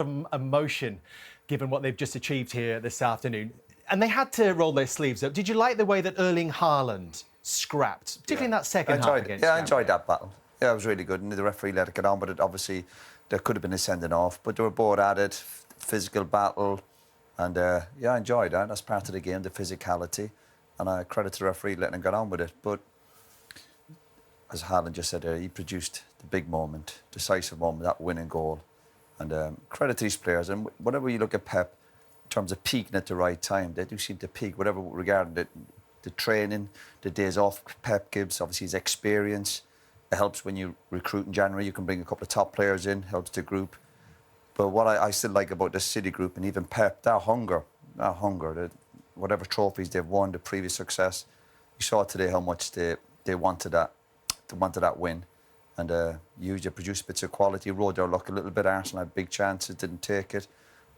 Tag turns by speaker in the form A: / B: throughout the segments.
A: some emotion, given what they've just achieved here this afternoon. And they had to roll their sleeves up. Did you like the way that Erling Haaland scrapped, particularly in that second half against
B: I enjoyed that battle. Yeah, it was really good. And the referee let it get on, but it obviously there could have been a sending off. But they were both at it, physical battle. And yeah, I enjoyed that. That's part of the game, the physicality. And I credit to the referee letting him get on with it. But as Haaland just said there, he produced the big moment, decisive moment, that winning goal. And credit to these players. And whenever you look at Pep, in terms of peaking at the right time, they do seem to peak, whatever regarding the training, the days off Pep gives, obviously his experience. It helps when you recruit in January. You can bring a couple of top players in, helps the group. But what I still like about this City group and even Pep, that hunger, whatever trophies they've won, the previous success, you saw today how much they wanted that win. And usually produced bits of quality, rode their luck a little bit. Arsenal had big chances, didn't take it.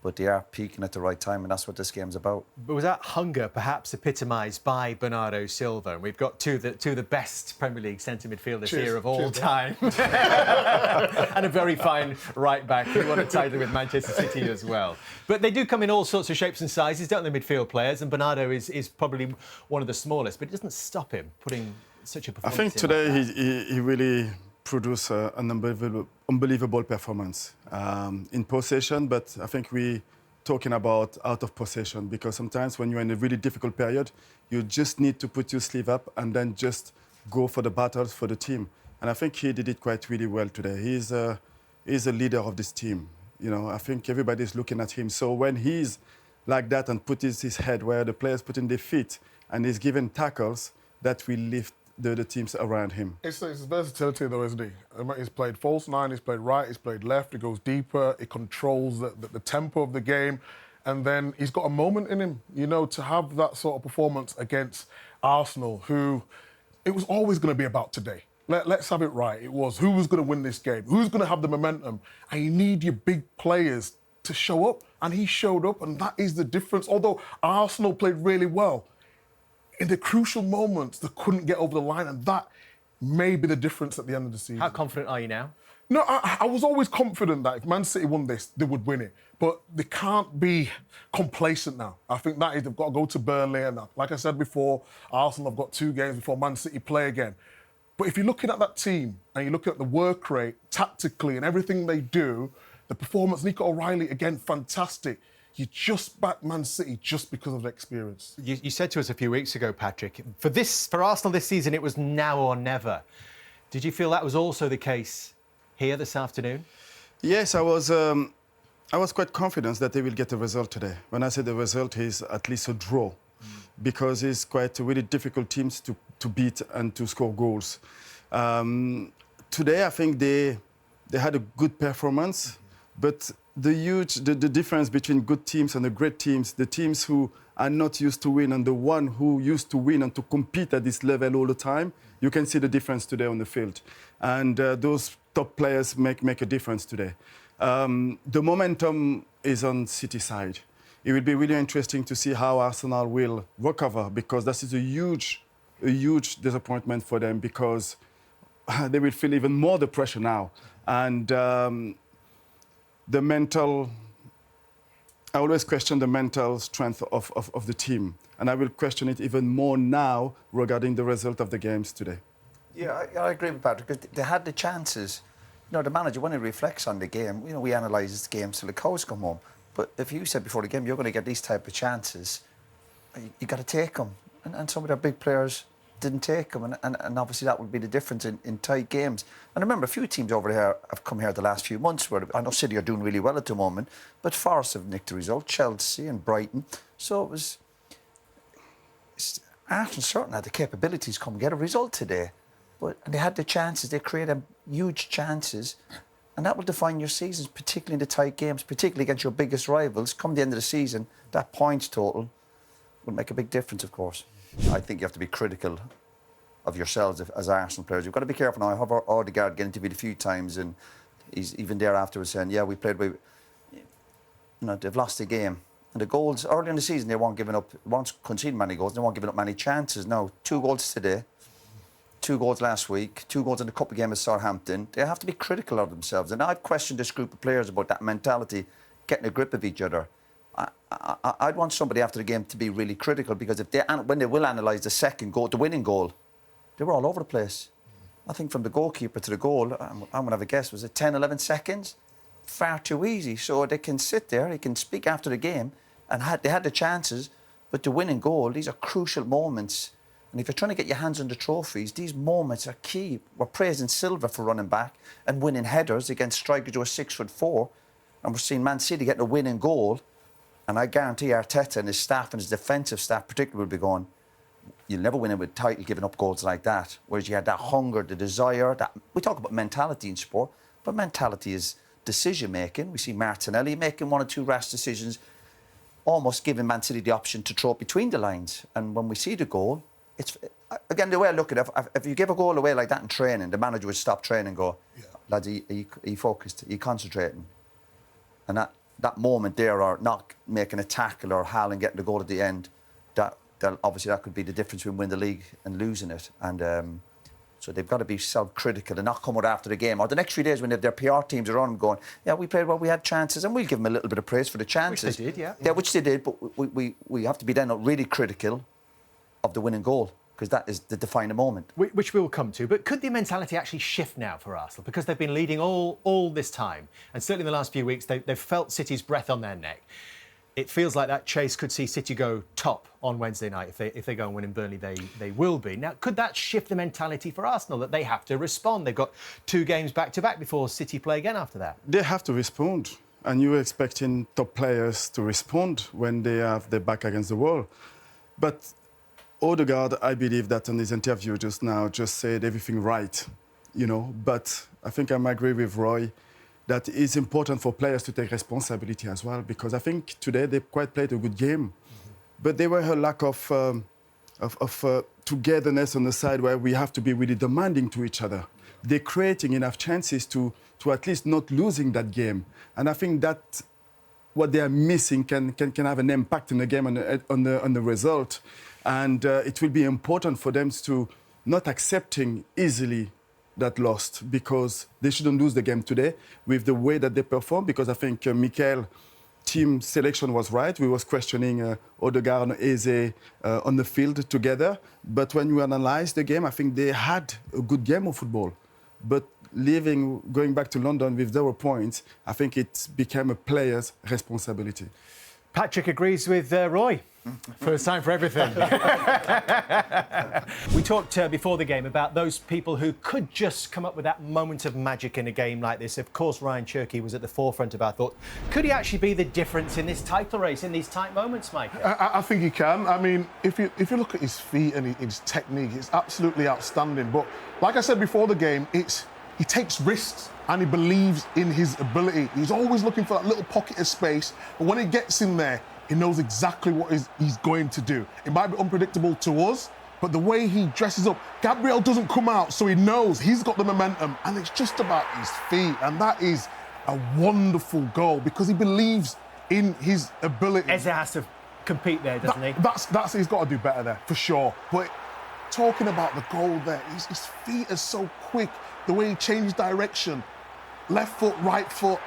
B: But they are peaking at the right time, and that's what this game's about.
A: But was that hunger perhaps epitomised by Bernardo Silva? And we've got two of the best Premier League centre midfielders here of all time. And a very fine right-back who won a title with Manchester City as well. But they do come in all sorts of shapes and sizes, don't they, midfield players? And Bernardo is probably one of the smallest, but it doesn't stop him putting such a performance
C: I think today he really produced an unbelievable performance in possession, but I think we're talking about out of possession, because sometimes when you're in a really difficult period, you just need to put your sleeve up and then just go for the battles for the team. And I think he did it quite really well today. He's a leader of this team. You know, I think everybody's looking at him. So when he's like that and puts his head where the players put in their feet and he's giving tackles, that will lift the teams around him.
D: It's his versatility, though, isn't he? He's played false nine, he's played right, he's played left, he goes deeper, he controls the tempo of the game, and then he's got a moment in him, you know, to have that sort of performance against Arsenal, who it was always going to be about today. Let's have it right. It was who was going to win this game, who's going to have the momentum, and you need your big players to show up, and he showed up, and that is the difference. Although Arsenal played really well, in the crucial moments, they couldn't get over the line, and that may be the difference at the end of the season.
A: How confident are you now?
D: No, I was always confident that if Man City won this, they would win it. But they can't be complacent now. I think that is, they've got to go to Burnley, and like I said before, Arsenal have got 2 games before Man City play again. But if you're looking at that team, and you're looking at the work rate, tactically, and everything they do, the performance, Nico O'Reilly, again, fantastic. You just back Man City just because of the experience.
A: You said to us a few weeks ago, Patrick, for Arsenal this season, it was now or never. Did you feel that was also the case here this afternoon?
C: Yes, I was quite confident that they will get a result today. When I say the result is at least a draw, because it's quite a really difficult teams to beat and to score goals. Today, I think they had a good performance, but the difference between good teams and the great teams, the teams who are not used to win and the one who used to win and to compete at this level all the time, you can see the difference today on the field. And those top players make a difference today. The momentum is on City side. It will be really interesting to see how Arsenal will recover, because this is a huge disappointment for them, because they will feel even more the pressure now. And the mental, I always question the mental strength of the team. And I will question it even more now regarding the result of the games today.
B: Yeah, I agree with Patrick, because they had the chances. You know, the manager, when he reflects on the game, you know, we analyse the game till the cows come home. But if you said before the game, you're going to get these type of chances, you got to take them. And some of their big players didn't take them, and obviously that would be the difference in tight games. And remember, a few teams over here have come here the last few months where I know City are doing really well at the moment, but Forest have nicked the result, Chelsea and Brighton. So Arsenal certainly had the capabilities to come and get a result today. And they had the chances, they created huge chances, and that will define your seasons, particularly in the tight games, particularly against your biggest rivals. Come the end of the season, that points total will make a big difference, of course. I think you have to be critical of yourselves as Arsenal players. You've got to be careful now. I have Odegaard get interviewed a few times, and he's even there afterwards saying, yeah, we played with... You know, they've lost the game. And the goals, early in the season, they weren't conceding many goals, they weren't giving up many chances. Now, 2 goals today, 2 goals last week, 2 goals in the cup game with Southampton. They have to be critical of themselves. And I've questioned this group of players about that mentality. getting a grip of each other. I'd want somebody after the game to be really critical, because when they will analyse the second goal, the winning goal, they were all over the place. I think from the goalkeeper to the goal, I'm going to have a guess, was it 10, 11 seconds? Far too easy. So they can sit there, they can speak after the game, and they had the chances, but the winning goal, these are crucial moments. And if you're trying to get your hands on the trophies, these moments are key. We're praising Silva for running back and winning headers against strikers who are 6'4", and we're seeing Man City getting a winning goal. And I guarantee Arteta and his staff and his defensive staff particularly will be going, you'll never win it with title giving up goals like that. Whereas you had that hunger, the desire. We talk about mentality in sport, but mentality is decision-making. We see Martinelli making 1 or 2 rash decisions, almost giving Man City the option to throw it between the lines. And when we see the goal, it's, again, the way I look at it, if you give a goal away like that in training, the manager would stop training and go, lads, are you focused? Are you concentrating? And that moment there, or not making a tackle or Haaland getting the goal at the end, obviously that could be the difference between winning the league and losing it. And so they've got to be self-critical and not come out after the game or the next few days when their PR teams are on going, yeah, we played well, we had chances, and we'll give them a little bit of praise for the chances.
A: Which they did, yeah.
B: Yeah, which they did, but we have to be then really critical of the winning goal, because that is the defining moment.
A: Which we'll come to. But could the mentality actually shift now for Arsenal? Because they've been leading all this time. And certainly in the last few weeks, they've felt City's breath on their neck. It feels like that chase could see City go top on Wednesday night. If they go and win in Burnley, they will be. Now, could that shift the mentality for Arsenal, that they have to respond? They've got 2 games back-to-back before City play again after that.
C: They have to respond. And you're expecting top players to respond when they have their back against the wall. But Odegaard, I believe that in his interview just now, just said everything right, you know. But I think I agree with Roy that it's important for players to take responsibility as well, because I think today they quite played a good game. But there were a lack of togetherness on the side where we have to be really demanding to each other. They're creating enough chances to at least not losing that game. And I think that what they are missing can have an impact in the game on the result. And it will be important for them to not accepting easily that lost, because they shouldn't lose the game today with the way that they perform, because I think Mikel team selection was right. We was questioning Odegaard and Eze on the field together. But when you analyze the game, I think they had a good game of football. But going back to London with 0 points, I think it became a player's responsibility.
A: Patrick agrees with Roy. First time for everything. We talked before the game about those people who could just come up with that moment of magic in a game like this. Of course, Ryan Cherky was at the forefront of our thoughts. Could he actually be the difference in this title race, in these tight moments, Mike?
D: I think he can. I mean, if you look at his feet and his technique, it's absolutely outstanding. But like I said before the game, he takes risks and he believes in his ability. He's always looking for that little pocket of space, but when he gets in there, he knows exactly what he's going to do. It might be unpredictable to us, but the way he dresses up, Gabriel doesn't come out, so he knows he's got the momentum, and it's just about his feet, and that is a wonderful goal because he believes in his ability.
A: Eze has to compete there, doesn't he?
D: That's he's got to do better there, for sure. But talking about the goal there, his feet are so quick, the way he changed direction, left foot, right foot,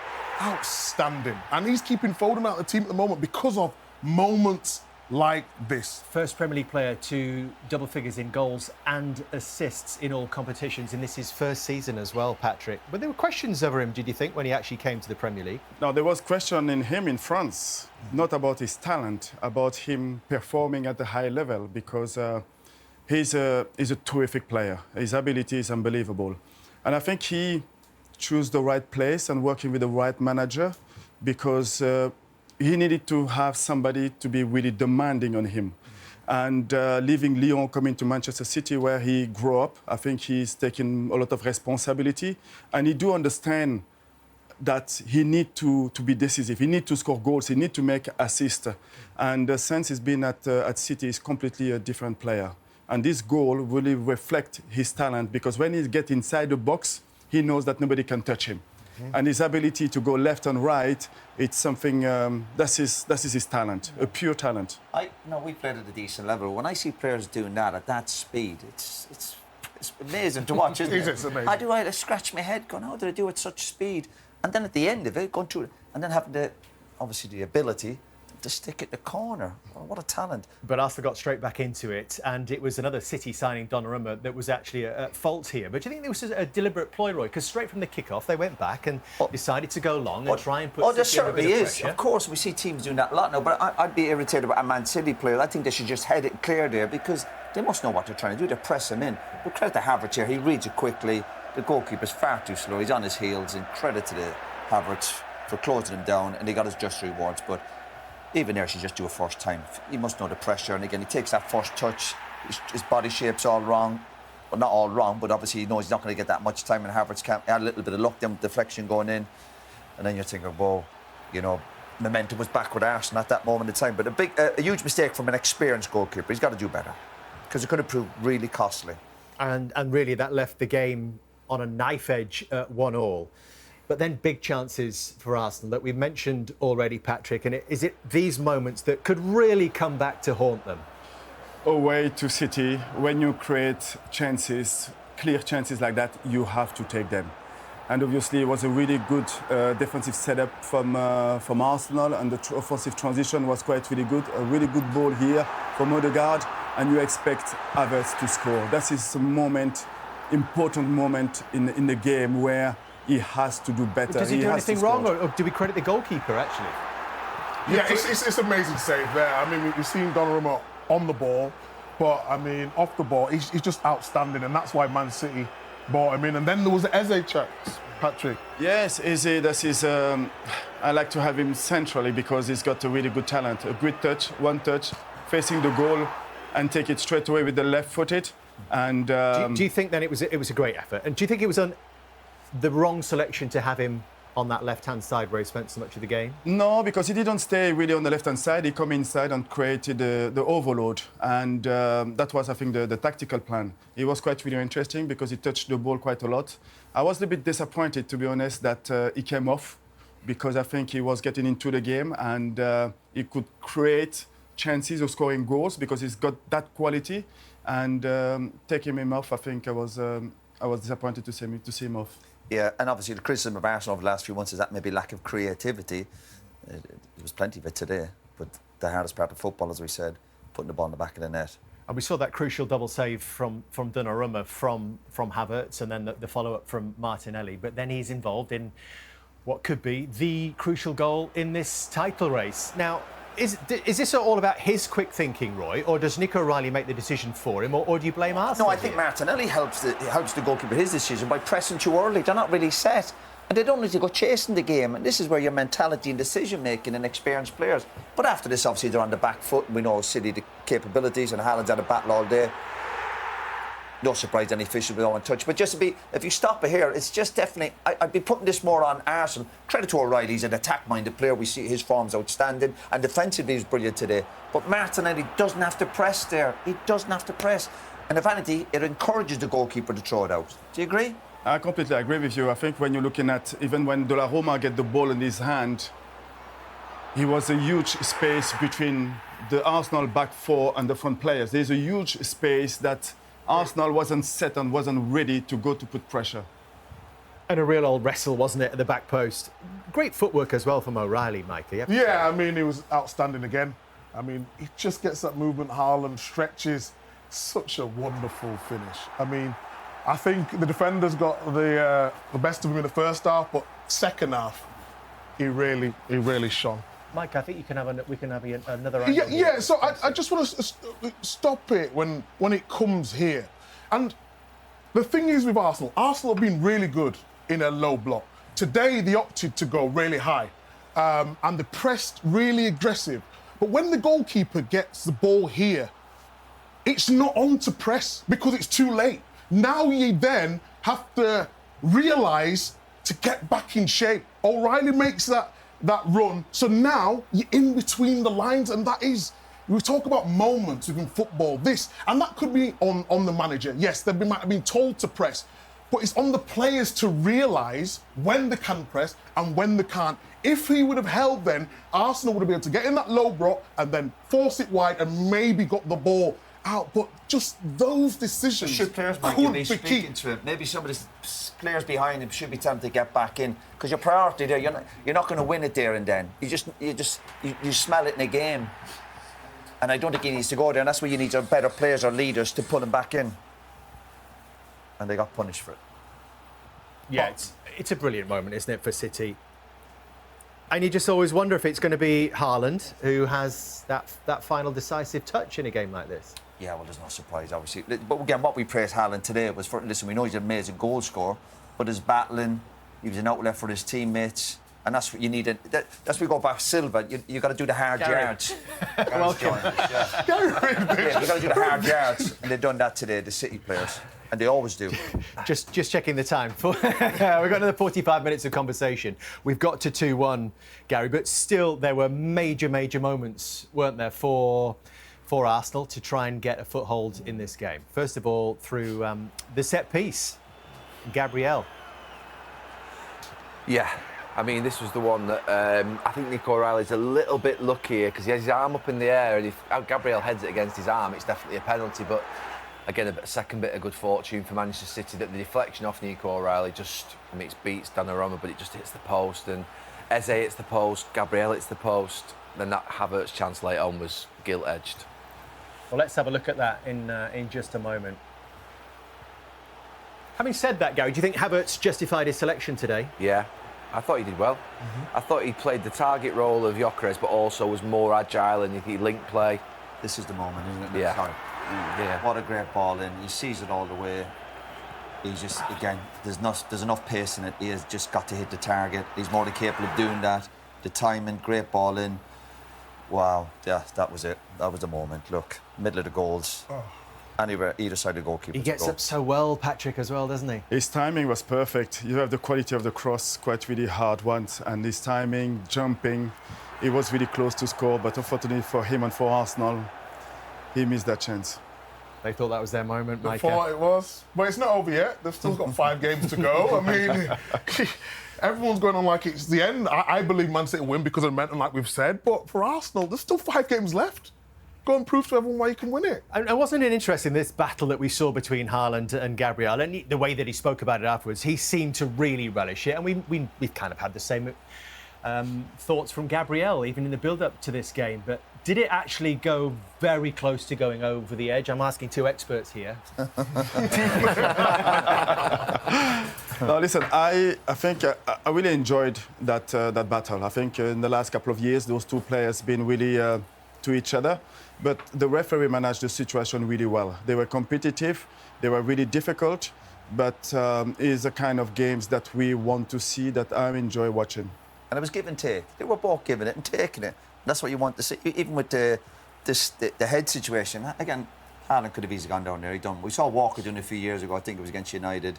D: outstanding. And he's keeping Foden out of the team at the moment because of moments like this.
A: First Premier League player to double figures in goals and assists in all competitions, and this is his first season as well, Patrick. But there were questions over him, did you think, when he actually came to the Premier League?
C: No, there was question in him in France, not about his talent, about him performing at a high level, because he's a terrific player. His ability is unbelievable. And I think he chose the right place and working with the right manager, because he needed to have somebody to be really demanding on him. And leaving Lyon, coming to Manchester City, where he grew up, I think he's taking a lot of responsibility. And he do understand that he needs to be decisive. He needs to score goals. He needs to make assists. And since he's been at City, he's completely a different player. And this goal really reflects his talent, because when he gets inside the box, he knows that nobody can touch him. And his ability to go left and right, it's something, that's his talent, a pure talent.
B: We played at a decent level. When I see players doing that at that speed, it's amazing to watch, isn't it?
D: It's amazing.
B: I scratch my head going, how did I do it at such speed? And then at the end of it, going through it, and then having to obviously the ability to stick it in the corner. Oh, what a talent.
A: But Arsenal got straight back into it, and it was another City signing, Donnarumma, that was actually at fault here. But do you think this was a deliberate ploy, Roy? Because straight from the kick-off, they went back and decided to go long and try and put
B: there
A: City under a
B: certainly
A: bit of
B: is.
A: pressure.
B: Of course, we see teams doing that a lot now, but I'd be irritated about a Man City player. I think they should just head it clear there because they must know what they're trying to do. They press him in. But credit to Havertz here, he reads it quickly. The goalkeeper's far too slow. He's on his heels, and credit to the Havertz for closing him down, and he got his just rewards. But even there, she just do a first time. He must know the pressure, and again, he takes that first touch. His body shape's all wrong. Well, not all wrong, but obviously he knows he's not going to get that much time, and Havertz can't add a little bit of luck, then deflection going in. And then you're thinking, whoa, you know, momentum was back with Arsenal at that moment in time. But a huge mistake from an experienced goalkeeper. He's got to do better, because it could have proved really costly.
A: And really, that left the game on a knife edge at 1-1. But then big chances for Arsenal that we've mentioned already, Patrick. And is it these moments that could really come back to haunt them?
C: Away to City, when you create chances, clear chances like that, you have to take them. And obviously, it was a really good defensive setup from Arsenal, and the offensive transition was quite really good. A really good ball here from Odegaard, and you expect Havertz to score. That is a moment, important moment in the game where he has to do better.
A: Does he do anything wrong, or do we credit the goalkeeper, actually?
D: Yeah, it's amazing save there. I mean, we've seen Donnarumma on the ball, but, I mean, off the ball, he's just outstanding, and that's why Man City bought him in. And then there was the Eze chance, Patrick.
C: Yes, Eze, that is, I like to have him centrally because he's got a really good talent. A great touch, one touch, facing the goal and take it straight away with the left-footed. And
A: do you think then it was a great effort? And do you think it was the wrong selection to have him on that left-hand side where he spent so much of the game?
C: No, because he didn't stay really on the left-hand side. He came inside and created the overload. And that was, I think, the tactical plan. It was quite really interesting because he touched the ball quite a lot. I was a bit disappointed, to be honest, that he came off because I think he was getting into the game and he could create chances of scoring goals because he's got that quality. And taking him off, I think I was disappointed to see him off.
B: Yeah, and obviously the criticism of Arsenal over the last few months is that maybe lack of creativity. There was plenty of it today, but the hardest part of football, as we said, putting the ball in the back of the net.
A: And we saw that crucial double save from Donnarumma from Havertz, and then the follow-up from Martinelli. But then he's involved in what could be the crucial goal in this title race. Now, is this all about his quick thinking, Roy, or does Nico O'Reilly make the decision for him, or do you blame Arsenal?
B: No, I think Martinelli helps the goalkeeper his decision by pressing too early. They're not really set, and they don't need to go chasing the game. And this is where your mentality and decision making and experienced players. But after this, obviously they're on the back foot, and we know City the capabilities, and Haaland's had a battle all day. No surprise any official with one touch. But just to be, if you stop it here, it's just definitely, I'd be putting this more on Arsenal. Credit to O'Reilly, he's an attack-minded player. We see his form's outstanding, and defensively he's brilliant today. But Martinelli doesn't have to press there. He doesn't have to press. And if anything, it encourages the goalkeeper to throw it out. Do you agree?
C: I completely agree with you. I think when you're looking at, even when Donnarumma get the ball in his hand, he was a huge space between the Arsenal back four and the front players. There's a huge space that Arsenal wasn't set and wasn't ready to go to put pressure.
A: And a real old wrestle, wasn't it, at the back post? Great footwork as well from O'Reilly, Micah.
D: Yeah, I mean, he was outstanding again. I mean, he just gets that movement. Haaland stretches. Such a wonderful finish. I mean, I think the defenders got the best of him in the first half, but second half, he really shone.
A: Mike, I think we can have another angle.
D: Yeah. So I just want to stop it when it comes here. And the thing is with Arsenal have been really good in a low block. Today they opted to go really high, and they pressed really aggressive. But when the goalkeeper gets the ball here, it's not on to press because it's too late. Now you then have to realise to get back in shape. O'Reilly makes that run. So now you're in between the lines, and that is, we talk about moments within football, and that could be on the manager. Yes, they might have been told to press, but it's on the players to realise when they can press and when they can't. If he would have held then, Arsenal would have been able to get in that low block and then force it wide and maybe got the ball out, but just those decisions
B: Should players might
D: could
B: be
D: be
B: speaking
D: key.
B: to him? Maybe some of the players behind him should be telling him to get back in, because your priority there, you're not going to win it there and then. You smell it in a game, and I don't think he needs to go there. And that's where you need your better players or leaders to pull him back in. And they got punished for it.
A: Yeah, it's a brilliant moment, isn't it, for City? And you just always wonder if it's going to be Haaland who has that final decisive touch in a game like this.
B: Yeah, well, there's no surprise, obviously. But again, what we praised Haaland today was for, listen, we know he's an amazing goal scorer, but his battling, he was an outlet for his teammates, and that's what you need. That's where we go back Silva. You got to do the hard yards.
A: Welcome.
B: Yeah, you got to do the hard yards, and they've done that today, the City players. And they always do.
A: Just checking the time. We've got another 45 minutes of conversation. We've got to 2-1, Gary, but still there were major moments, weren't there, for Arsenal to try and get a foothold in this game. First of all, through the set piece, Gabriel.
E: Yeah, I mean, this was the one that I think Nico O'Reilly's a little bit luckier because he has his arm up in the air, and if Gabriel heads it against his arm, it's definitely a penalty. But again, a second bit of good fortune for Manchester City that the deflection off Nico O'Reilly it beats Donnarumma, but it just hits the post, and Eze hits the post, Gabriel hits the post, then that Havertz chance late on was gilt-edged.
A: Well, let's have a look at that in just a moment. Having said that, Gary, do you think Havertz justified his selection today?
E: Yeah, I thought he did well. I thought he played the target role of Gyökeres, but also was more agile and he linked play.
B: This is the moment, isn't it?
E: Yeah.
B: Sorry.
E: Yeah.
B: What a great ball in. He sees it all the way. He's just, again, there's enough pace in it. He has just got to hit the target. He's more than capable of doing that. The timing, great ball in. Wow, yeah, that was it. That was the moment. Look, middle of the goals. Anywhere, either side of the goalkeeper.
A: He gets up so well, Patrick, as well, doesn't he?
C: His timing was perfect. You have the quality of the cross, quite really hard ones, and his timing, jumping, he was really close to score, but unfortunately for him and for Arsenal, he missed that chance.
A: They thought that was their moment,
D: They
A: Micah.
D: thought it was. But it's not over yet. They've still got 5 games to go. I mean, everyone's going on like it's the end. I believe Man City win because of the momentum, like we've said. But for Arsenal, there's still 5 games left. Go and prove to everyone why you can win it.
A: And wasn't it interesting, this battle that we saw between Haaland and Gabriel, and the way that he spoke about it afterwards? He seemed to really relish it, and we've kind of had the same thoughts from Gabriel, even in the build-up to this game. But did it actually go very close to going over the edge? I'm asking 2 experts here.
C: No, listen, I think I really enjoyed that battle. I think in the last couple of years, those 2 players been really to each other. But the referee managed the situation really well. They were competitive, they were really difficult, but it's the kind of games that we want to see, that I enjoy watching.
B: And it was give and take. They were both giving it and taking it. That's what you want to see. Even with the head situation, again, Haaland could have easily gone down there. We saw Walker doing it a few years ago. I think it was against United.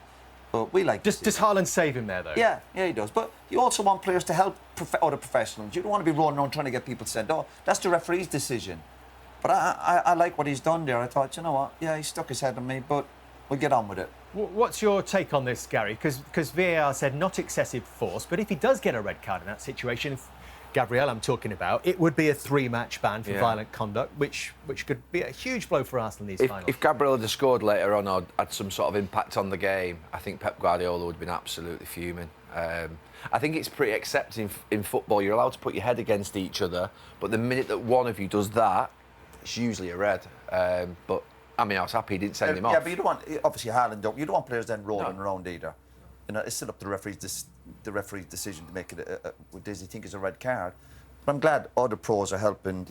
B: But we like.
A: Does Haaland save him there, though?
B: Yeah, he does. But you also want players to help other professionals. You don't want to be running around trying to get people sent off. That's the referee's decision. But I like what he's done there. I thought, you know what? Yeah, he stuck his head on me, but we'll get on with it.
A: What's your take on this, Gary? Because Vieira said not excessive force, but if he does get a red card in that situation, if Gabriel I'm talking about, it would be a 3-match ban for violent conduct, which could be a huge blow for Arsenal in these finals.
E: If Gabriel had scored later on or had some sort of impact on the game, I think Pep Guardiola would have been absolutely fuming. I think it's pretty accepted in football. You're allowed to put your head against each other, but the minute that one of you does that, it's usually a red. But I mean, I was happy he didn't send him off.
B: Yeah, but you don't want, obviously, Haaland you don't want players then rolling around either. You know, it's still up to the referee's decision to make it. Does he think it's a red card? But I'm glad other pros are helping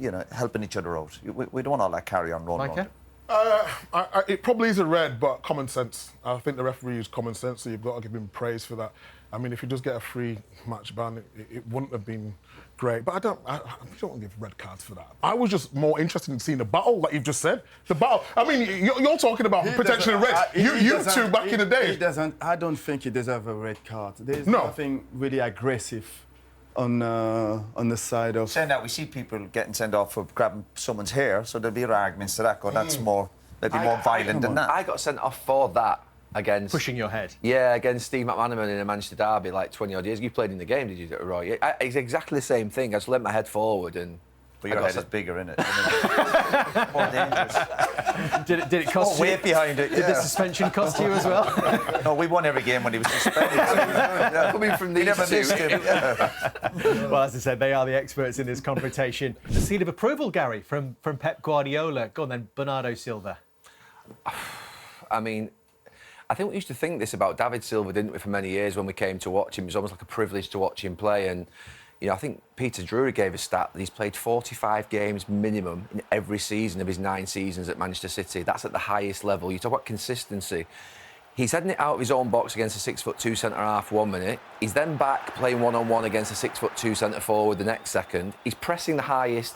B: each other out. We don't want all that carry on rolling
A: Micah?
B: around.
D: It probably is a red, but common sense. I think the referee used common sense, so you've got to give him praise for that. I mean, if he does get a 3-match ban, it wouldn't have been great. But I don't want to give red cards for that. I was just more interested in seeing the battle, like you've just said. The battle. I mean, you're talking about potentially red. You two back in the day.
C: He doesn't. I don't think he deserves a red card. There's
D: No.
C: nothing really aggressive on the side of.
B: Saying that, we see people getting sent off for grabbing someone's hair, so there'll be arguments to that. That's more violent than that.
E: I got sent off for that against...
A: Pushing your head.
E: Yeah, against Steve McManaman in a Manchester derby like 20-odd years. You played in the game, did you, Roy? It's exactly the same thing. I just leant my head forward and
B: But your head is bigger, isn't it? More dangerous.
A: Did it cost you?
B: Weight behind it.
A: Did the suspension cost you as well?
B: No, we won every game when he was suspended.
E: Coming from these
B: never
E: two.
B: missed him. Yeah.
A: Well, as I said, they are the experts in this confrontation. The seal of approval, Gary, from Pep Guardiola. Go on then, Bernardo Silva.
E: I mean, I think we used to think this about David Silva, didn't we, for many years when we came to watch him. It was almost like a privilege to watch him play. And, you know, I think Peter Drury gave a stat that he's played 45 games minimum in every season of his 9 seasons at Manchester City. That's at the highest level. You talk about consistency. He's heading it out of his own box against a 6'2" centre-half 1 minute. He's then back playing one-on-one against a 6'2" centre-forward the next second. He's pressing the highest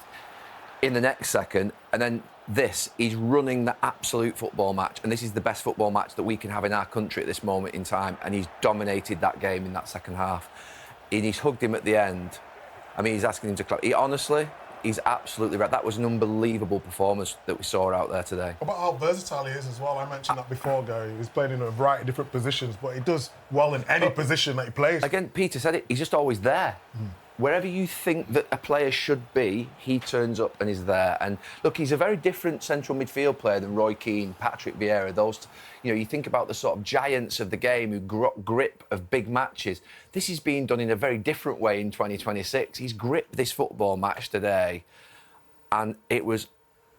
E: in the next second. And then he's running the absolute football match. And this is the best football match that we can have in our country at this moment in time. And he's dominated that game in that second half. And he's hugged him at the end. I mean, he's asking him to clap. He's absolutely right. That was an unbelievable performance that we saw out there today.
D: About how versatile he is as well. I mentioned that before, Gary. He's played in a variety of different positions, but he does well in any position that he plays.
E: Again, Peter said it, he's just always there. Wherever you think that a player should be, he turns up and is there. And look, he's a very different central midfield player than Roy Keane, Patrick Vieira. Those, you know, you think about the sort of giants of the game who grip of big matches. This is being done in a very different way in 2026. He's gripped this football match today, and it was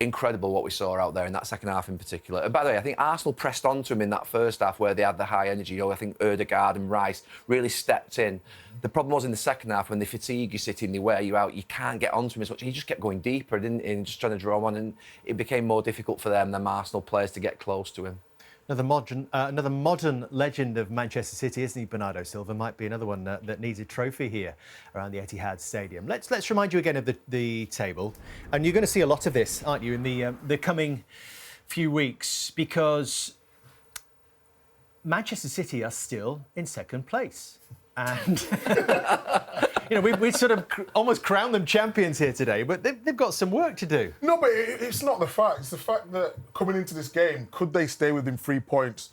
E: incredible what we saw out there in that second half in particular. And by the way, I think Arsenal pressed onto him in that first half where they had the high energy. You know, I think Ødegaard and Rice really stepped in. The problem was in the second half when they fatigue you sitting, they wear you out, you can't get onto him as much. He just kept going deeper, didn't he, and just trying to draw on, and it became more difficult for them Arsenal players to get close to him.
A: Another modern legend of Manchester City, isn't he, Bernardo Silva? Might be another one that needs a trophy here around the Etihad Stadium. Let's remind you again of the table, and you're going to see a lot of this, aren't you, in the coming few weeks, because Manchester City are still in second place, and you know we sort of almost crowned them champions here today, but they've got some work to do.
D: No, but it's not the fact. It's the fact that coming into this game, could they stay within 3 points?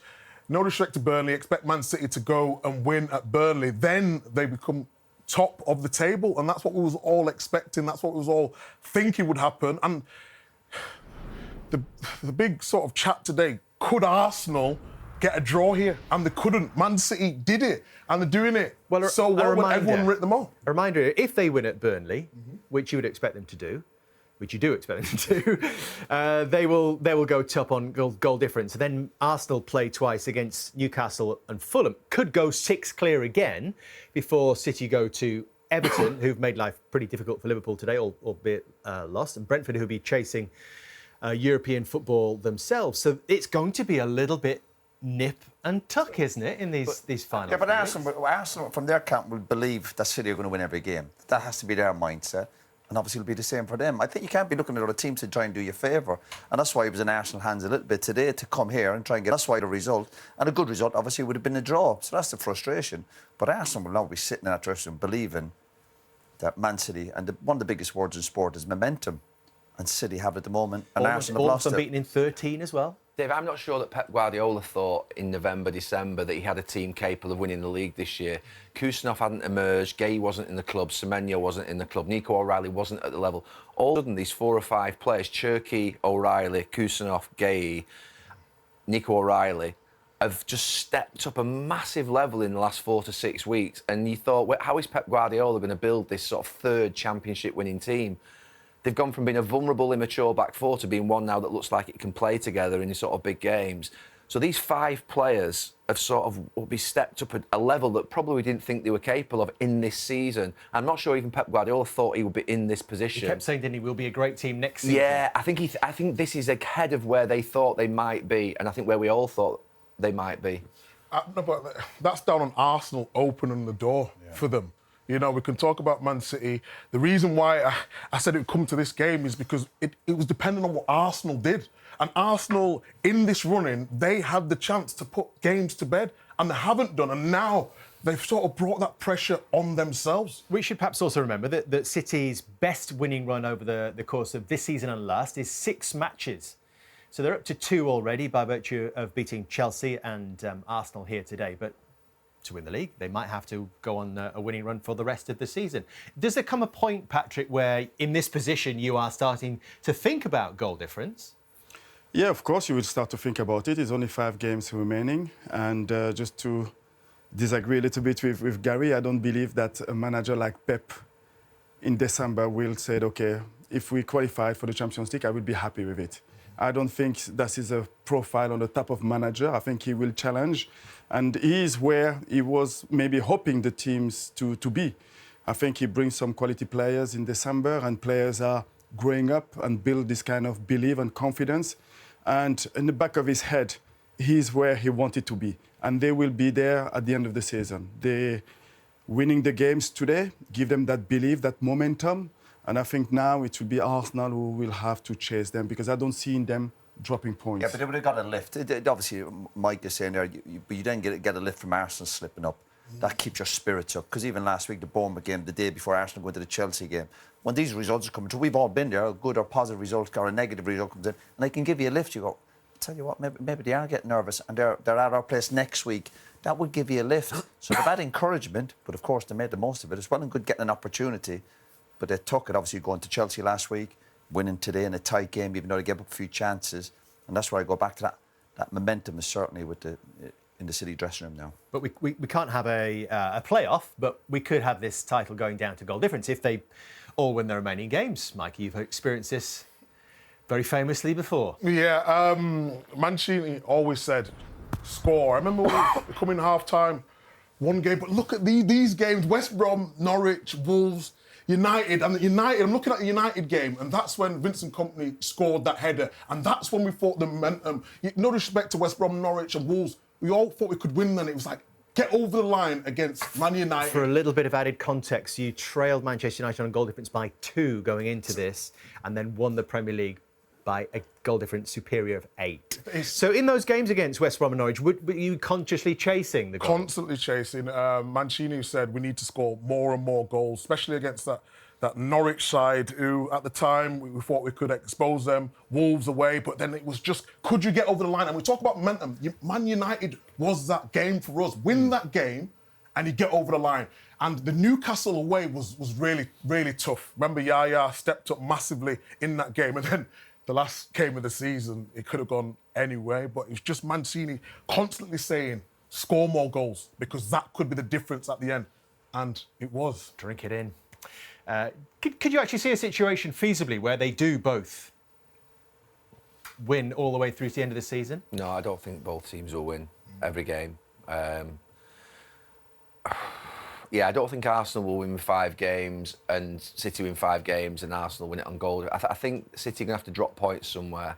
D: No disrespect to Burnley, expect Man City to go and win at Burnley. Then they become top of the table, and that's what we was all expecting. That's what we was all thinking would happen. And the big sort of chat today, could Arsenal get a draw here? And they couldn't. Man City did it, and they're doing it.
A: Well,
D: so what would everyone rip them off?
A: A reminder, if they win at Burnley, which you would expect them to do, which you do expect them to do, they will go top on goal difference. Then Arsenal play twice against Newcastle and Fulham. Could go 6 clear again before City go to Everton, who've made life pretty difficult for Liverpool today, albeit lost, and Brentford, who'll be chasing European football themselves. So it's going to be a little bit nip and tuck, isn't it, in these finals?
B: Yeah, but Arsenal, from their camp, will believe that City are going to win every game. That has to be their mindset. And obviously it'll be the same for them. I think you can't be looking at other teams to try and do you a favour. And that's why it was in Arsenal hands a little bit today to come here and try and get... That's why the result, and a good result, obviously, would have been a draw. So that's the frustration. But Arsenal will now be sitting in that dressing room believing that Man City, and one of the biggest words in sport is momentum. And City have it at the moment, and Arsenal have lost it.
A: Unbeaten in 13 as well.
E: Dave, I'm not sure that Pep Guardiola thought in November, December that he had a team capable of winning the league this year. Kusanov hadn't emerged, Gay wasn't in the club, Semenyo wasn't in the club, Nico O'Reilly wasn't at the level. All of a sudden, these 4 or 5 players, Cherki, O'Reilly, Kusanov, Gay, Nico O'Reilly, have just stepped up a massive level in the last 4 to 6 weeks. And you thought, well, how is Pep Guardiola going to build this sort of third championship winning team? They've gone from being a vulnerable, immature back four to being one now that looks like it can play together in these sort of big games. So these 5 players have sort of will be stepped up at a level that probably we didn't think they were capable of in this season. I'm not sure even Pep Guardiola thought he would be in this position.
A: He kept saying, didn't he, we'll be a great team next season.
E: Yeah, I think this is ahead of where they thought they might be, and I think where we all thought they might be.
D: No, but that's down on Arsenal opening the door for them. You know, we can talk about Man City. The reason why I said it would come to this game is because it was dependent on what Arsenal did. And Arsenal, in this running, they had the chance to put games to bed, and they haven't done. And now they've sort of brought that pressure on themselves.
A: We should perhaps also remember that City's best winning run over the course of this season and last is 6 matches. So they're up to 2 already by virtue of beating Chelsea and Arsenal here today. But to win the league. They might have to go on a winning run for the rest of the season. Does there come a point, Patrick, where in this position you are starting to think about goal difference?
C: Yeah, of course you will start to think about it. It's only 5 games remaining. And just to disagree a little bit with Gary, I don't believe that a manager like Pep in December will say, OK, if we qualify for the Champions League, I will be happy with it. I don't think that is a profile on the type of manager. I think he will challenge. And he is where he was maybe hoping the teams to be. I think he brings some quality players in December, and players are growing up and build this kind of belief and confidence. And in the back of his head, he's where he wanted to be. And they will be there at the end of the season. They winning the games today, give them that belief, that momentum. And I think now it will be Arsenal who will have to chase them, because I don't see them dropping points.
B: Yeah, but they would have got a lift. Obviously, Mike is saying there, but you then get a lift from Arsenal slipping up. That keeps your spirits up. Because even last week, the Bournemouth game, the day before Arsenal go into the Chelsea game, when these results are coming through, we've all been there, a good or positive result or a negative result comes in, and they can give you a lift. You go, I tell you what, maybe they are getting nervous, and they're at our place next week. That would give you a lift. So they've had encouragement, but of course they made the most of it. It's well and good getting an opportunity. But they took it, obviously, going to Chelsea last week, winning today in a tight game, even though they gave up a few chances. And that's where I go back to that. That momentum is certainly in the City dressing room now. But
A: we can't have a playoff, but we could have this title going down to goal difference if they all win their remaining games. Mike, you've experienced this very famously before.
D: Yeah, Mancini always said, score. I remember when we come in half-time, one game, but look at these games, West Brom, Norwich, Wolves, United, I'm looking at the United game, and that's when Vincent Kompany scored that header, and that's when we thought the momentum, no disrespect to West Brom, Norwich and Wolves, we all thought we could win then. It was like, get over the line against Man United.
A: For a little bit of added context, you trailed Manchester United on goal difference by 2 going into this, and then won the Premier League by a goal difference superior of 8. So in those games against West Brom and Norwich, were you consciously chasing the goals?
D: Constantly chasing. Mancini said we need to score more and more goals, especially against that Norwich side, who at the time we thought we could expose them, Wolves away, but then it was just, could you get over the line? And we talk about momentum. Man United was that game for us. Win that game and you get over the line. And the Newcastle away was really, really tough. Remember, Yaya stepped up massively in that game, and then the last game of the season, it could have gone anyway, but it's just Mancini constantly saying, score more goals, because that could be the difference at the end. And it was.
A: Drink it in. Could you actually see a situation feasibly where they do both win all the way through to the end of the season?
E: No, I don't think both teams will win every game. Yeah, I don't think Arsenal will win 5 games and City win 5 games and Arsenal win it on goal. I think City are going to have to drop points somewhere,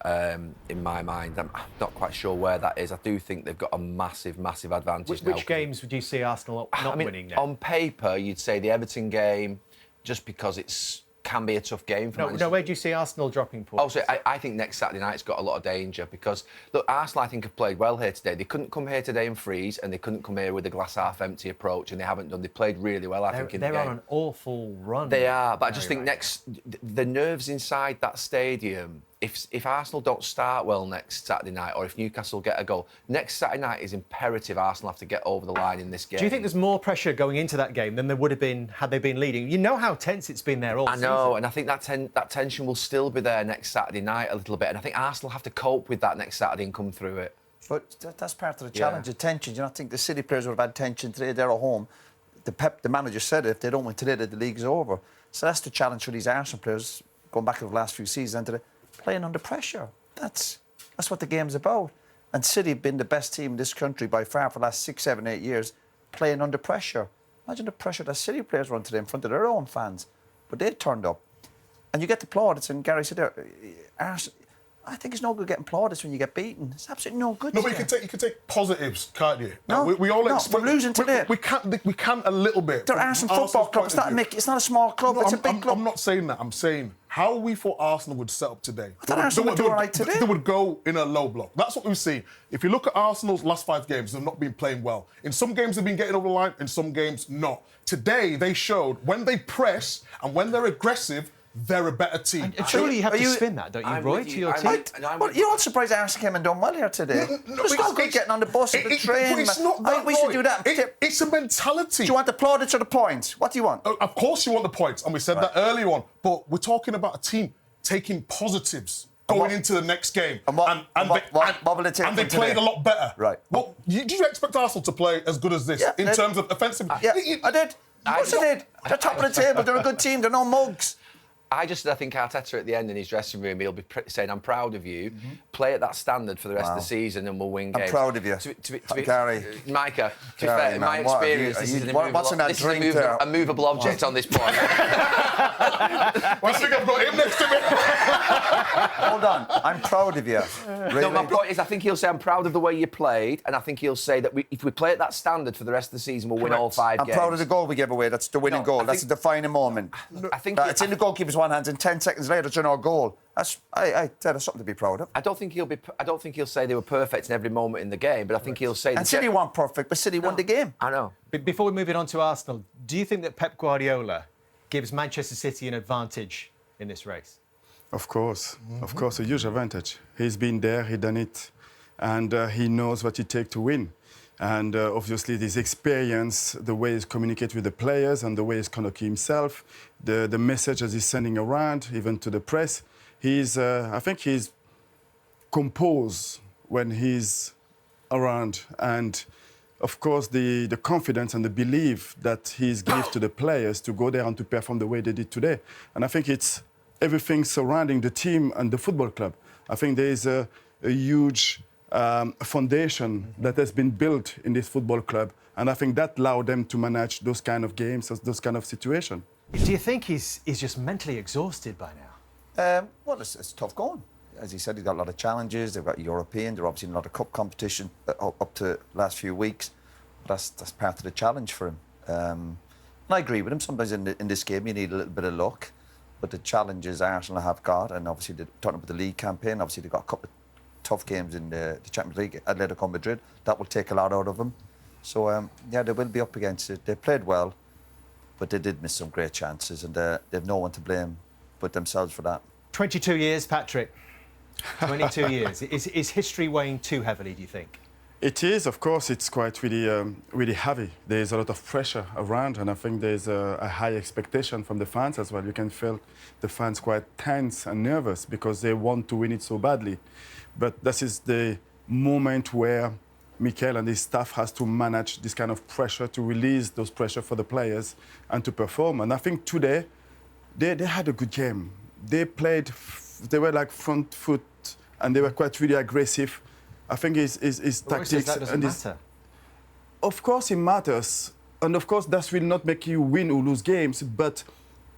E: in my mind. I'm not quite sure where that is. I do think they've got a massive advantage now.
A: Which games would you see Arsenal not winning now?
E: On paper, you'd say the Everton game, just because it's can be a tough game for
A: No, where do you see Arsenal dropping points?
E: Also, I think next Saturday night's got a lot of danger because, look, Arsenal, I think, have played well here today. They couldn't come here today and freeze, and they couldn't come here with a glass half empty approach, and they haven't done. They played really well, I think, in the game.
A: They're on an awful run.
E: They are, but I just think the nerves inside that stadium, if Arsenal don't start well next Saturday night, or if Newcastle get a goal, next Saturday night is imperative Arsenal have to get over the line in this game.
A: Do you think there's more pressure going into that game than there would have been had they been leading? You know how tense it's been there all season.
E: I know, and I think that tension will still be there next Saturday night a little bit, and I think Arsenal have to cope with that next Saturday and come through it.
B: But that's part of the challenge, the tension. You know, I think the City players would have had tension today. They're at home. The manager said it, if they don't win today, the league's over. So that's the challenge for these Arsenal players, going back to the last few seasons, playing under pressure. That's what the game's about. And City have been the best team in this country by far for the last 6, 7, 8 years, playing under pressure. Imagine the pressure that City players run today in front of their own fans. But they turned up. And you get the plaudits, and Gary said there, I think it's no good getting plaudits when you get beaten. It's absolutely no good.
D: No, but you can take positives, can't you?
B: No,
D: we all
B: we're losing today.
D: We can a little bit.
B: They're Arsenal Football Club. It's not a small club.
D: No,
B: it's a big club.
D: I'm not saying that. I'm saying how we thought Arsenal would set up today.
B: I thought Arsenal would do all right today.
D: They would go in a low block. That's what we've seen. If you look at Arsenal's last 5 games, they've not been playing well. In some games, they've been getting over the line. In some games, not. Today, they showed when they press and when they're aggressive, they're a better team.
A: And surely you have to spin that, don't you,
E: I'm
A: Roy,
E: with
A: to
E: you.
A: your
E: I'm
A: team?
E: with- and I'm
B: Well,
E: with
B: you're not surprised Arsenal came and done well here today. It's not good getting on the bus and the train.
D: But it's not
B: I
D: that,
B: think we should
D: Roy.
B: do that.
D: It's a mentality.
B: Do you want the plaudits or the points? What do you want?
D: Of course you want the points, and we said that earlier on, but we're talking about a team taking positives going into the next game.
B: What will it take
D: and they
B: from
D: played
B: today?
D: a lot better.
B: Right.
D: Well, did you expect Arsenal to play as good as this
B: Yeah,
D: in
B: they-
D: terms of offensive?
B: Yeah, I did. Of course I did. They're top of the table. They're a good team. They're no mugs.
E: I think Arteta at the end in his dressing room, he'll be saying, "I'm proud of you. Play at that standard for the rest of the season, and we'll win games."
B: I'm proud of you,
E: Gary. Micah, to be
B: Gary,
E: fair, in my
B: man, what have you-
E: experience, this is
B: what's in that drink there?
E: a movable object on this point.
D: I think I've got him next to me.
B: Hold on. I'm proud of you. Really?
E: No, my point is, I think he'll say, "I'm proud of the way you played," and I think he'll say that if we play at that standard for the rest of the season, we'll win all 5
B: I'm
E: games.
B: proud of the goal we gave away. That's the winning
E: No,
B: goal.
E: I
B: That's
E: think-
B: a defining moment.
E: I think
B: It's in the goalkeeper's one hand, and 10 seconds later, it's in our goal. That's something to be proud of.
E: I don't think he'll say they were perfect in every moment in the game, but I think he'll say.
B: And City weren't perfect, but City won the game.
E: I know.
A: Before we move it on to Arsenal, do you think that Pep Guardiola gives Manchester City an advantage in this race?
C: Of course, a huge advantage. He's been there, he done it, and he knows what it takes to win. And obviously, this experience, the way he's communicating with the players and the way he's conducting himself, the messages he's sending around, even to the press, I think he's composed when he's around. And of course, the confidence and the belief that he's given to the players to go there and to perform the way they did today. And I think it's everything surrounding the team and the football club. I think there is a huge foundation that has been built in this football club, and I think that allowed them to manage those kind of games, those kind of situations.
A: Do you think he's just mentally exhausted by now?
B: Well, it's tough going. As he said, he's got a lot of challenges. They've got European. They're obviously in a lot of cup competition up to the last few weeks. That's part of the challenge for him. And I agree with him. Sometimes in this game you need a little bit of luck, but the challenges Arsenal have got, and obviously talking about the league campaign, obviously they've got a couple of tough games in the Champions League, Atletico Madrid. That will take a lot out of them. So, they will be up against it. They played well, but they did miss some great chances, and they've no one to blame but themselves for that.
A: 22 years, Patrick. 22 years. Is history weighing too heavily, do you think?
C: It is, of course, it's quite really heavy. There's a lot of pressure around, and I think there's a high expectation from the fans as well. You can feel the fans quite tense and nervous because they want to win it so badly. But this is the moment where Mikel and his staff has to manage this kind of pressure, to release those pressure for the players and to perform. And I think today, they had a good game. They were like front foot, and they were quite really aggressive. I think his tactics
A: that doesn't matter.
C: Of course, it matters, and of course, that will not make you win or lose games. But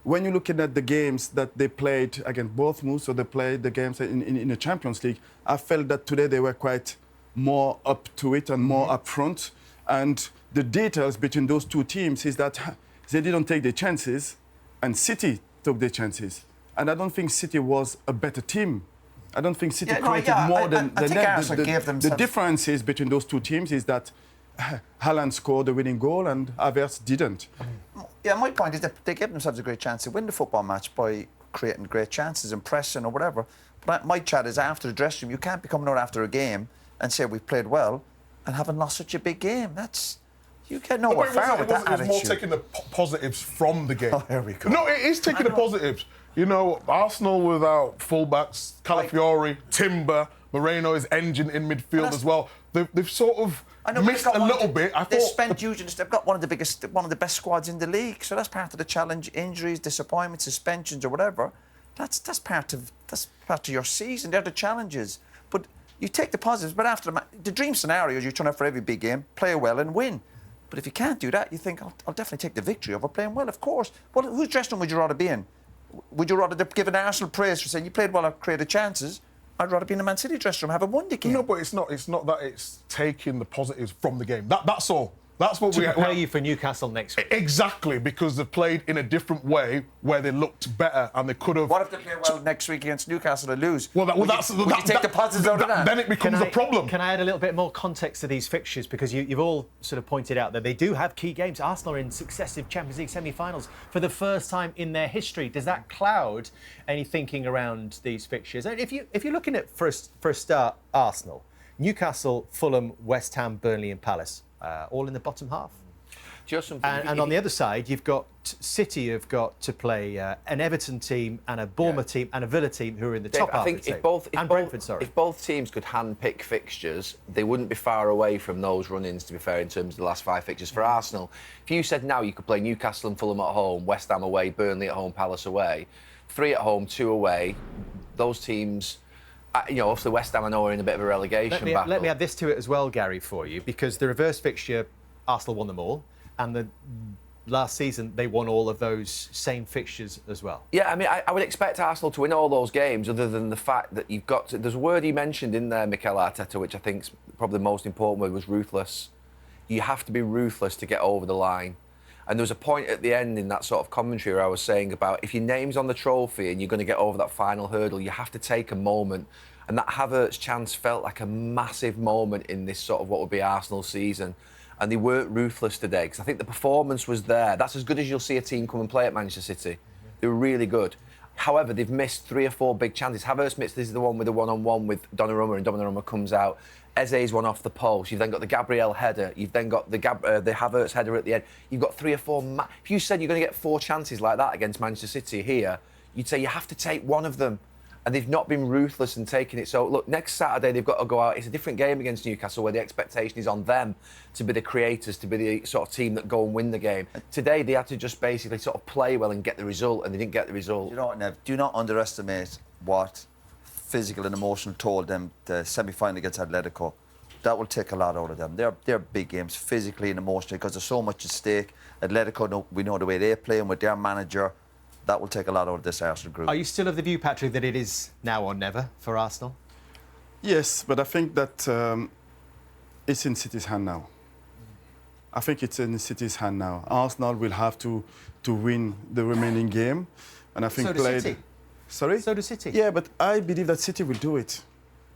C: when you're looking at the games that they played against Bournemouth, so they played the games in the Champions League, I felt that today they were quite more up to it and more upfront. And the details between those two teams is that they didn't take their chances, and City took their chances. And I don't think City was a better team. I don't think City created more than
B: I think Arsenal gave
C: the
B: themselves...
C: differences between those two teams is that Haaland scored the winning goal and Havertz didn't.
B: Yeah, my point is that they gave themselves a great chance to win the football match by creating great chances and pressing or whatever. But my chat is after the dressing room, you can't be coming out after a game and say we've played well and haven't lost such a big game. You get nowhere far with that attitude.
D: It's more taking the positives from the game.
B: Oh, here we go.
D: No, it is taking the positives. You know, Arsenal without fullbacks, Calafiori, Timber, Moreno is engine in midfield as well. They've sort of missed a little bit.
B: They've got one of the best squads in the league. So that's part of the challenge. Injuries, disappointments, suspensions, or whatever. That's part of your season. They're the challenges. But you take the positives. But after the dream scenario is you turn up for every big game, play well, and win. But if you can't do that, you think I'll definitely take the victory over playing well. Of course. Well, whose dressing room would you rather be in? Would you rather give an Arsenal praise for saying you played well and created chances? I'd rather be in a Man City dressing room, having won the game.
D: No, but it's not that it's taking the positives from the game. That's all. That's what
A: to prepare you for Newcastle next week.
D: Exactly, because they've played in a different way where they looked better and they could have.
B: What if they play well next week against Newcastle and lose?
D: Well,
B: Would you take the positives out of that?
D: Then it becomes a problem.
A: Can I add a little bit more context to these fixtures? Because you've all sort of pointed out that they do have key games. Arsenal are in successive Champions League semi-finals for the first time in their history. Does that cloud any thinking around these fixtures? And if you're looking at, for a start, Arsenal, Newcastle, Fulham, West Ham, Burnley and Palace, all in the bottom half. And on the other side, you've got City have got to play an Everton team and a Bournemouth team and a Villa team who are in the top half.
E: I think if both teams could hand-pick fixtures, they wouldn't be far away from those run-ins, to be fair, in terms of the last 5 fixtures. For Arsenal, if you said now you could play Newcastle and Fulham at home, West Ham away, Burnley at home, Palace away, 3 at home, 2 away, those teams... obviously West Ham I know are in a bit of a relegation battle.
A: Let me add this to it as well, Gary, for you, because the reverse fixture, Arsenal won them all. And the last season, they won all of those same fixtures as well.
E: Yeah, I mean, I would expect Arsenal to win all those games, other than the fact that you've got to... There's a word he mentioned in there, Mikel Arteta, which I think is probably the most important word, was ruthless. You have to be ruthless to get over the line. And there was a point at the end in that sort of commentary where I was saying about if your name's on the trophy and you're going to get over that final hurdle, you have to take a moment. And that Havertz chance felt like a massive moment in this sort of what would be Arsenal season. And they weren't ruthless today, because I think the performance was there. That's as good as you'll see a team come and play at Manchester City. They were really good. However, they've missed 3 or 4 big chances. Havertz missed, this is the one with the one-on-one with Donnarumma, and Donnarumma comes out. Eze's one off the post. You've then got the Gabriel header. You've then got the Havertz header at the end. You've got 3 or 4... If you said you're going to get 4 chances like that against Manchester City here, you'd say you have to take one of them. And they've not been ruthless in taking it. So, look, next Saturday they've got to go out. It's a different game against Newcastle, where the expectation is on them to be the creators, to be the sort of team that go and win the game. Today, they had to just basically sort of play well and get the result, and they didn't get the result.
B: You know what, Nev? Do not underestimate what physical and emotional told them the semi-final against Atletico. That will take a lot out of them. They're big games, physically and emotionally, because there's so much at stake. Atletico, we know the way they play, and with their manager, that will take a lot out of this Arsenal group.
A: Are you still of the view, Patrick, that it is now or never for Arsenal?
C: Yes, but I think that it's in City's hand now. I think it's in City's hand now. Arsenal will have to win the remaining game, and I think
A: so does City.
C: Sorry?
A: So does City.
C: Yeah, but I believe that City will do it.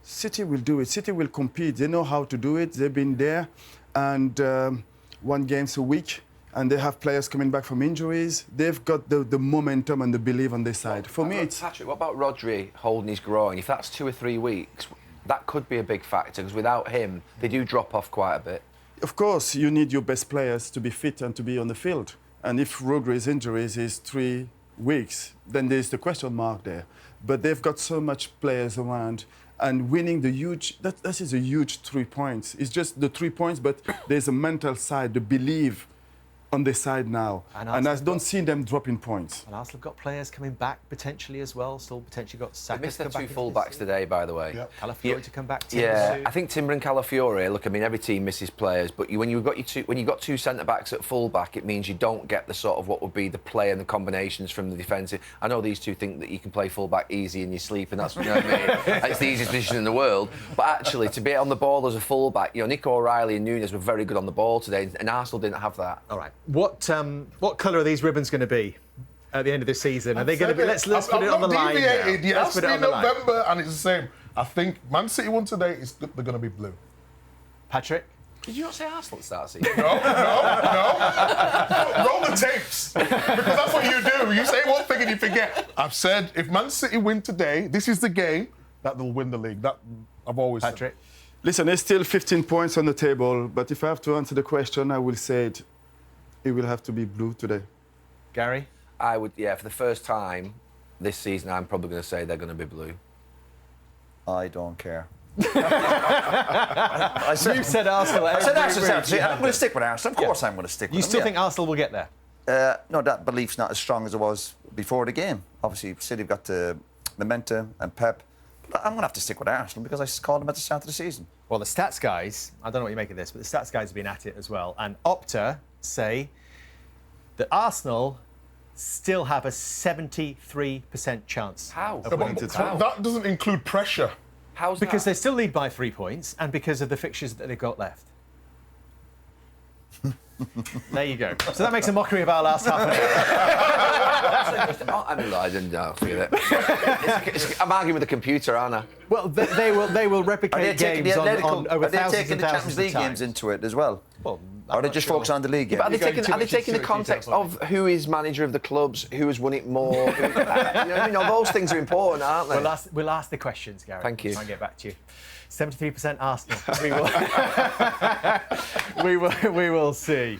C: City will do it. City will compete. They know how to do it. They've been there, and 1 game a week. And they have players coming back from injuries. They've got the momentum and the belief on their side. For me, it's...
E: Patrick, what about Rodri holding his groin? If that's 2 or 3 weeks, that could be a big factor, because without him, they do drop off quite a bit.
C: Of course, you need your best players to be fit and to be on the field. And if Rodri's injuries is 3 weeks, then there's the question mark there. But they've got so much players around, and winning the huge... That is a huge 3 points. It's just the 3 points, but there's a mental side, the belief on their side now, and I don't see them dropping points.
A: And Arsenal have got players coming back potentially as well. Still potentially got Saka.
E: They missed their 2 full-backs today, by the way.
D: Yep.
A: Calafiori to come back.
E: Yeah, I think Timber and Calafiori. Look, I mean, every team misses players, but when you've got 2 centre-backs at full-back, it means you don't get the sort of what would be the play and the combinations from the defensive. I know these 2 think that you can play full-back easy in your sleep, and that's, you know what I mean? It's the easiest position in the world. But actually, to be on the ball as a full-back, Nico O'Reilly and Nunes were very good on the ball today, and Arsenal didn't have that.
A: All right. What colour are these ribbons going to be at the end of the season? Are they going to be? Let's put it on the line.
D: You asked me in November, and it's the same. I think Man City won today. They're going to be blue.
A: Patrick?
E: Did you not say Arsenal at the start of the season?
D: No. Roll the tapes, because that's what you do. You say one thing and you forget. I've said if Man City win today, this is the game that they'll win the league. That I've always said.
A: Patrick?
C: Listen, there's still 15 points on the table, but if I have to answer the question, I will say it will have to be blue today.
A: Gary?
E: I would, for the first time this season, I'm probably going to say they're going to be blue.
B: I don't care.
A: You said Arsenal.
B: I'm going to stick with Arsenal. Of course I'm going to stick with them.
A: You still think Arsenal will get there?
B: No, that belief's not as strong as it was before the game. Obviously, City have got the momentum and Pep. But I'm going to have to stick with Arsenal because I called them at the start of the season.
A: Well, the stats guys, I don't know what you make of this, but the stats guys have been at it as well. And Opta say that Arsenal still have a 73% chance.
E: How?
A: Of winning today.
D: That doesn't include pressure.
E: How's
A: Because
E: that?
A: they still lead by 3 points and because of the fixtures that they've got left. There you go. So that makes a mockery of our last half an hour.
E: I didn't know. Forget it. I'm arguing with the computer, aren't I?
A: Well, they will replicate games on over
B: are they
A: thousands
B: taking
A: and
B: the
A: thousands
B: Champions League
A: of
B: games
A: times.
B: into it as well?
A: Well,
B: or are they just focused on the league games?
E: But are they
A: You're going too
E: taking
A: much
E: the
A: into
E: context
A: detail,
E: of who is manager of the clubs, who has won it more? You know what I mean? Those things are important, aren't they?
A: We'll ask the questions, Gary.
E: Thank you.
A: Try and get back to you. 73% Arsenal. We will see.